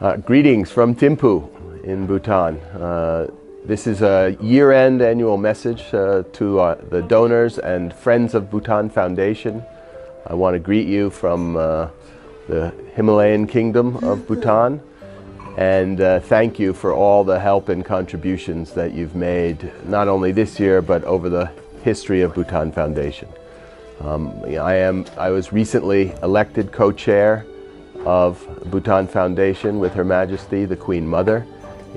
Greetings from Thimphu in Bhutan. This is a year-end annual message to the donors and friends of Bhutan Foundation. I want to greet you from the Himalayan Kingdom of Bhutan and thank you for all the help and contributions that you've made, not only this year but over the history of Bhutan Foundation. I was recently elected co-chair of Bhutan Foundation with Her Majesty the Queen Mother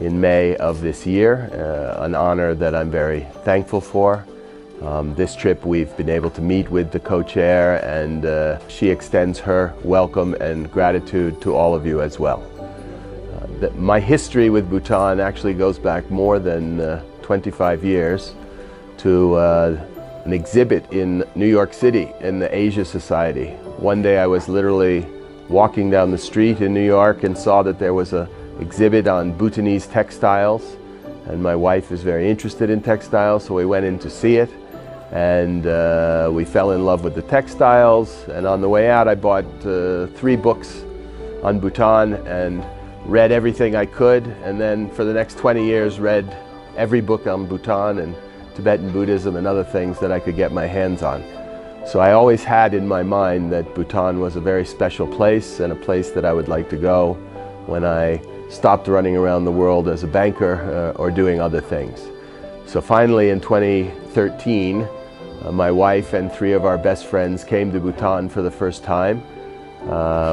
in May of this year, an honor that I'm very thankful for. This trip we've been able to meet with the co-chair, and she extends her welcome and gratitude to all of you as well. My history with Bhutan actually goes back more than 25 years to an exhibit in New York City in the Asia Society. One day I was literally walking down the street in New York and saw that there was an exhibit on Bhutanese textiles, and my wife is very interested in textiles, so we went in to see it, and we fell in love with the textiles. And on the way out I bought 3 books on Bhutan and read everything I could, and then for the next 20 years read every book on Bhutan and Tibetan Buddhism and other things that I could get my hands on. So I always had in my mind that Bhutan was a very special place and a place that I would like to go when I stopped running around the world as a banker or doing other things. So finally in 2013, my wife and 3 of our best friends came to Bhutan for the first time.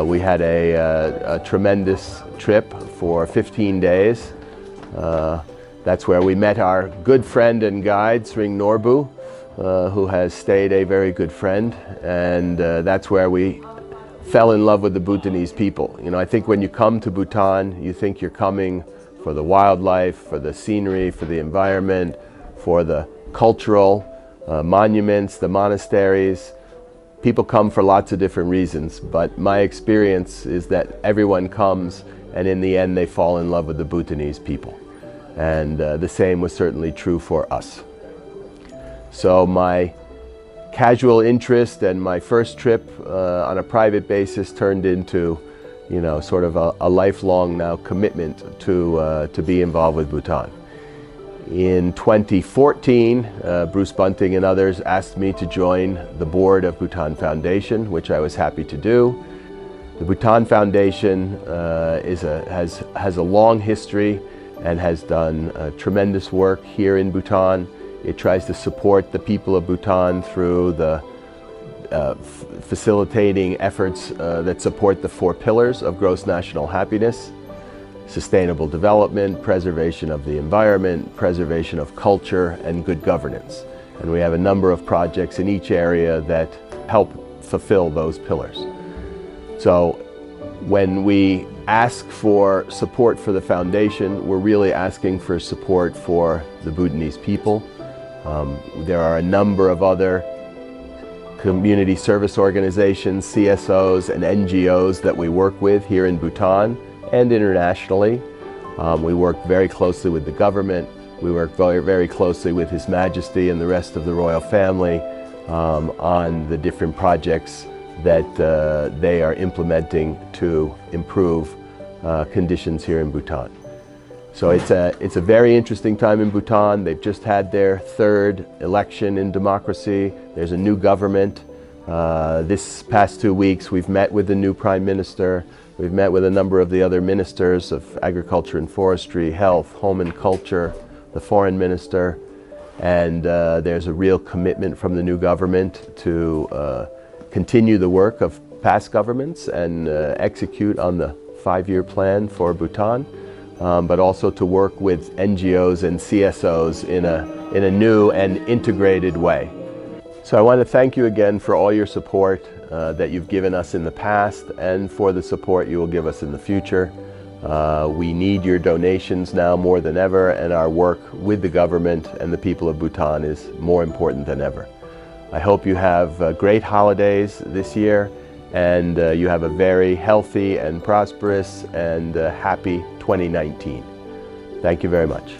We had a tremendous trip for 15 days. That's where we met our good friend and guide, Sring Norbu, who has stayed a very good friend, and that's where we fell in love with the Bhutanese people. You know, I think when you come to Bhutan, you think you're coming for the wildlife, for the scenery, for the environment, for the cultural monuments, the monasteries. People come for lots of different reasons, but my experience is that everyone comes and in the end they fall in love with the Bhutanese people. And the same was certainly true for us. So my casual interest and my first trip on a private basis turned into, you know, sort of a lifelong now commitment to be involved with Bhutan. In 2014, Bruce Bunting and others asked me to join the board of Bhutan Foundation, which I was happy to do. The Bhutan Foundation has a long history and has done tremendous work here in Bhutan. It tries to support the people of Bhutan through the facilitating efforts that support the 4 pillars of gross national happiness: sustainable development, preservation of the environment, preservation of culture, and good governance. And we have a number of projects in each area that help fulfill those pillars. So when we ask for support for the foundation, we're really asking for support for the Bhutanese people. There are a number of other community service organizations, CSOs, and NGOs that we work with here in Bhutan and internationally. We work very closely with the government. We work very closely with His Majesty and the rest of the royal family on the different projects that they are implementing to improve conditions here in Bhutan. So it's a very interesting time in Bhutan. They've just had their 3rd election in democracy. There's a new government. This past 2 weeks we've met with the new Prime Minister. We've met with a number of the other ministers of Agriculture and Forestry, Health, Home and Culture, the Foreign Minister, and there's a real commitment from the new government to continue the work of past governments and execute on the 5-year plan for Bhutan. But also to work with NGOs and CSOs in a new and integrated way. So I want to thank you again for all your support that you've given us in the past and for the support you will give us in the future. We need your donations now more than ever, and our work with the government and the people of Bhutan is more important than ever. I hope you have great holidays this year, and you have a very healthy and prosperous and happy 2019. Thank you very much.